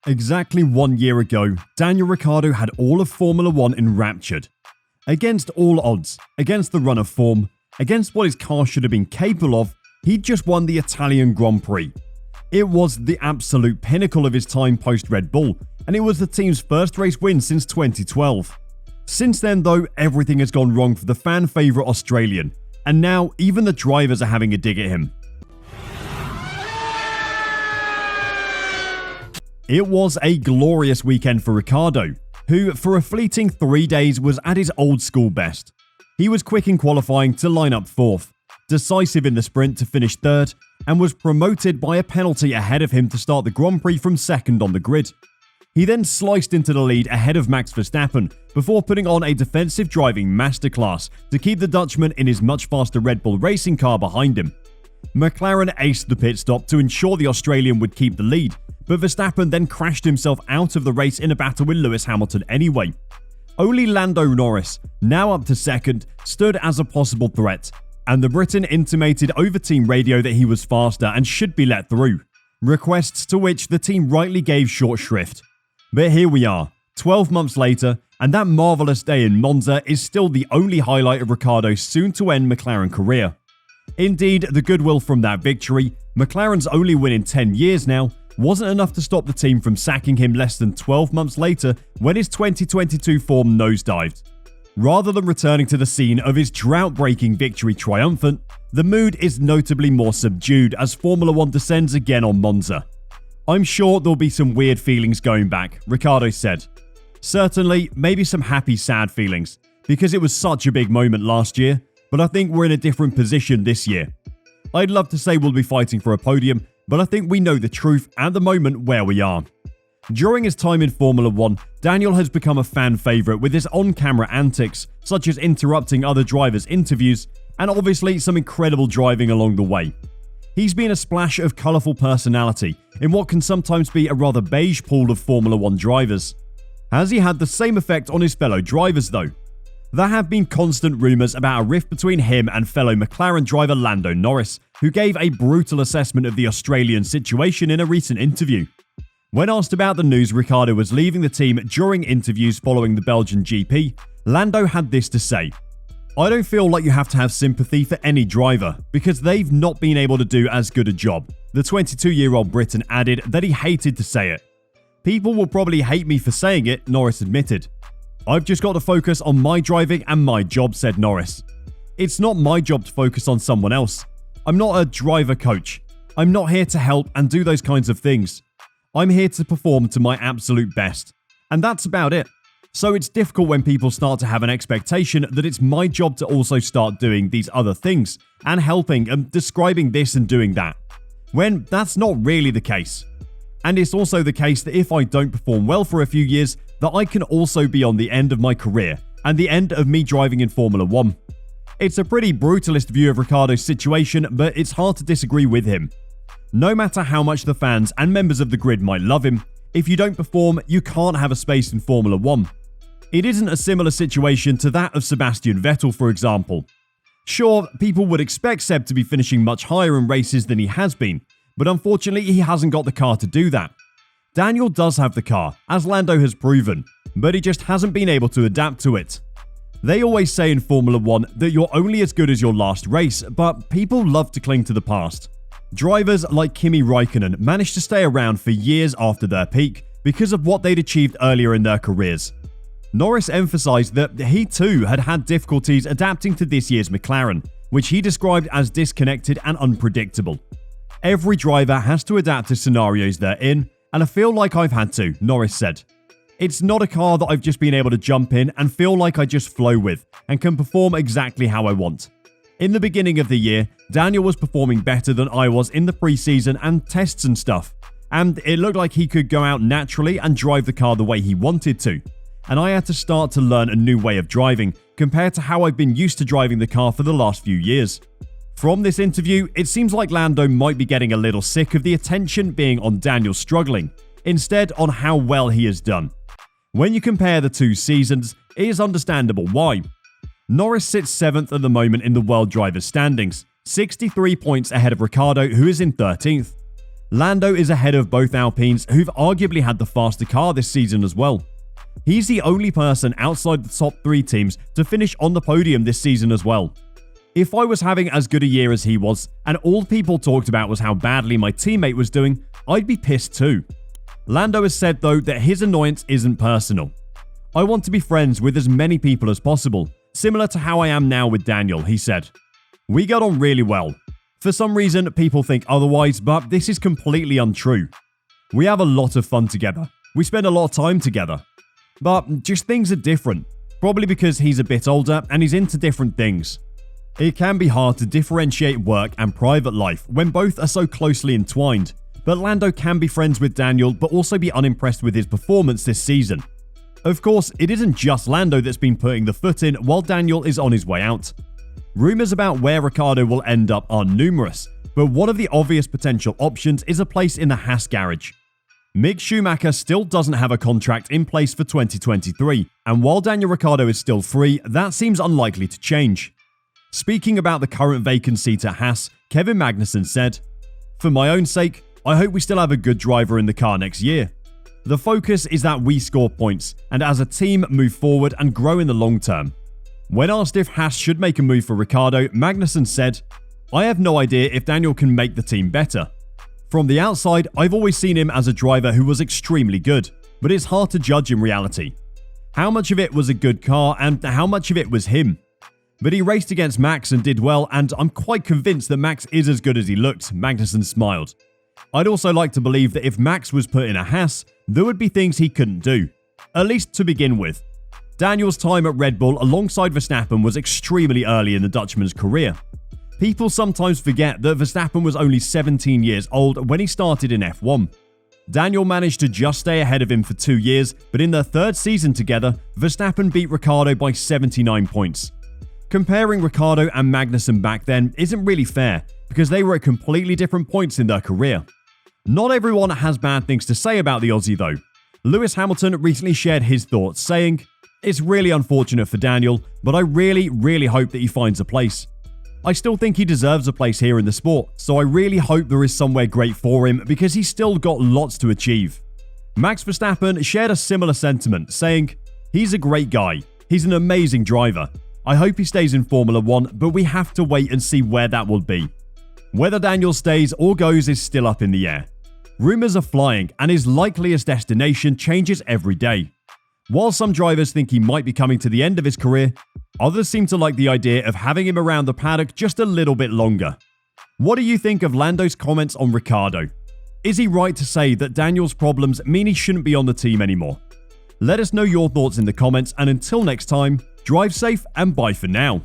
Exactly 1 year ago, Daniel Ricciardo had all of Formula 1 enraptured. Against all odds, against the run of form, against what his car should have been capable of, he'd just won the Italian Grand Prix. It was the absolute pinnacle of his time post-Red Bull, and it was the team's first race win since 2012. Since then though, everything has gone wrong for the fan favourite Australian, and now even the drivers are having a dig at him. It was a glorious weekend for Ricciardo, who for a fleeting 3 days was at his old school best. He was quick in qualifying to line up 4th, decisive in the sprint to finish 3rd, and was promoted by a penalty ahead of him to start the Grand Prix from 2nd on the grid. He then sliced into the lead ahead of Max Verstappen before putting on a defensive driving masterclass to keep the Dutchman in his much faster Red Bull racing car behind him. McLaren aced the pit stop to ensure the Australian would keep the lead, but Verstappen then crashed himself out of the race in a battle with Lewis Hamilton anyway. Only Lando Norris, now up to 2nd, stood as a possible threat, and the Briton intimated over team radio that he was faster and should be let through, requests to which the team rightly gave short shrift. But here we are, 12 months later, and that marvellous day in Monza is still the only highlight of Ricciardo's soon-to-end McLaren career. Indeed, the goodwill from that victory, McLaren's only win in 10 years now, wasn't enough to stop the team from sacking him less than 12 months later when his 2022 form nosedived. Rather than returning to the scene of his drought-breaking victory triumphant, the mood is notably more subdued as Formula 1 descends again on Monza. "I'm sure there'll be some weird feelings going back," Ricciardo said. "Certainly, maybe some happy, sad feelings, because it was such a big moment last year, but I think we're in a different position this year. I'd love to say we'll be fighting for a podium, but I think we know the truth at the moment where we are." During his time in Formula 1, Daniel has become a fan favourite with his on-camera antics, such as interrupting other drivers' interviews, and obviously some incredible driving along the way. He's been a splash of colourful personality in what can sometimes be a rather beige pool of Formula 1 drivers. Has he had the same effect on his fellow drivers though? There have been constant rumours about a rift between him and fellow McLaren driver Lando Norris, who gave a brutal assessment of the Australian situation in a recent interview. When asked about the news Ricciardo was leaving the team during interviews following the Belgian GP, Lando had this to say: "I don't feel like you have to have sympathy for any driver, because they've not been able to do as good a job." The 22-year-old Briton added that he hated to say it. "People will probably hate me for saying it," Norris admitted. "I've just got to focus on my driving and my job," said Norris. "It's not my job to focus on someone else. I'm not a driver coach. I'm not here to help and do those kinds of things. I'm here to perform to my absolute best. And that's about it. So it's difficult when people start to have an expectation that it's my job to also start doing these other things and helping and describing this and doing that, when that's not really the case. And it's also the case that if I don't perform well for a few years, that I can also be on the end of my career and the end of me driving in Formula 1. It's a pretty brutalist view of Ricciardo's situation, but it's hard to disagree with him. No matter how much the fans and members of the grid might love him, if you don't perform, you can't have a space in Formula 1. It isn't a similar situation to that of Sebastian Vettel, for example. Sure, people would expect Seb to be finishing much higher in races than he has been, but unfortunately he hasn't got the car to do that. Daniel does have the car, as Lando has proven, but he just hasn't been able to adapt to it. They always say in Formula 1 that you're only as good as your last race, but people love to cling to the past. Drivers like Kimi Räikkönen managed to stay around for years after their peak because of what they'd achieved earlier in their careers. Norris emphasised that he too had had difficulties adapting to this year's McLaren, which he described as disconnected and unpredictable. "Every driver has to adapt to scenarios they're in, and I feel like I've had to," Norris said. "It's not a car that I've just been able to jump in and feel like I just flow with and can perform exactly how I want. In the beginning of the year, Daniel was performing better than I was in the preseason and tests and stuff, and it looked like he could go out naturally and drive the car the way he wanted to. And I had to start to learn a new way of driving compared to how I've been used to driving the car for the last few years." From this interview, it seems like Lando might be getting a little sick of the attention being on Daniel struggling, instead on how well he has done. When you compare the two seasons, it is understandable why. Norris sits 7th at the moment in the World Drivers' standings, 63 points ahead of Ricciardo, who is in 13th. Lando is ahead of both Alpines, who've arguably had the faster car this season as well. He's the only person outside the top 3 teams to finish on the podium this season as well. If I was having as good a year as he was, and all people talked about was how badly my teammate was doing, I'd be pissed too. Lando has said though that his annoyance isn't personal. I want to be friends with as many people as possible, similar to how I am now with Daniel, he said. We got on really well. For some reason, people think otherwise, but this is completely untrue. We have a lot of fun together. We spend a lot of time together. But just things are different, probably because he's a bit older and he's into different things. It can be hard to differentiate work and private life when both are so closely entwined, but Lando can be friends with Daniel but also be unimpressed with his performance this season. Of course, it isn't just Lando that's been putting the foot in while Daniel is on his way out. Rumours about where Ricciardo will end up are numerous, but one of the obvious potential options is a place in the Haas garage. Mick Schumacher still doesn't have a contract in place for 2023, and while Daniel Ricciardo is still free, that seems unlikely to change. Speaking about the current vacancy to Haas, Kevin Magnussen said, "For my own sake, I hope we still have a good driver in the car next year. The focus is that we score points, and as a team move forward and grow in the long term." When asked if Haas should make a move for Ricciardo, Magnussen said, "I have no idea if Daniel can make the team better. From the outside, I've always seen him as a driver who was extremely good, but it's hard to judge in reality. How much of it was a good car and how much of it was him? But he raced against Max and did well, and I'm quite convinced that Max is as good as he looked," Magnussen smiled. "I'd also like to believe that if Max was put in a Haas, there would be things he couldn't do, at least to begin with." Daniel's time at Red Bull alongside Verstappen was extremely early in the Dutchman's career. People sometimes forget that Verstappen was only 17 years old when he started in F1. Daniel managed to just stay ahead of him for 2 years, but in their 3rd season together, Verstappen beat Ricciardo by 79 points. Comparing Ricciardo and Magnussen back then isn't really fair, because they were at completely different points in their career. Not everyone has bad things to say about the Aussie though. Lewis Hamilton recently shared his thoughts, saying, "It's really unfortunate for Daniel, but I really hope that he finds a place. I still think he deserves a place here in the sport, so I really hope there is somewhere great for him because he's still got lots to achieve." Max Verstappen shared a similar sentiment, saying, "He's a great guy. He's an amazing driver. I hope he stays in Formula 1, but we have to wait and see where that will be." Whether Daniel stays or goes is still up in the air. Rumours are flying, and his likeliest destination changes every day. While some drivers think he might be coming to the end of his career, others seem to like the idea of having him around the paddock just a little bit longer. What do you think of Lando's comments on Ricciardo? Is he right to say that Daniel's problems mean he shouldn't be on the team anymore? Let us know your thoughts in the comments, and until next time, drive safe and bye for now.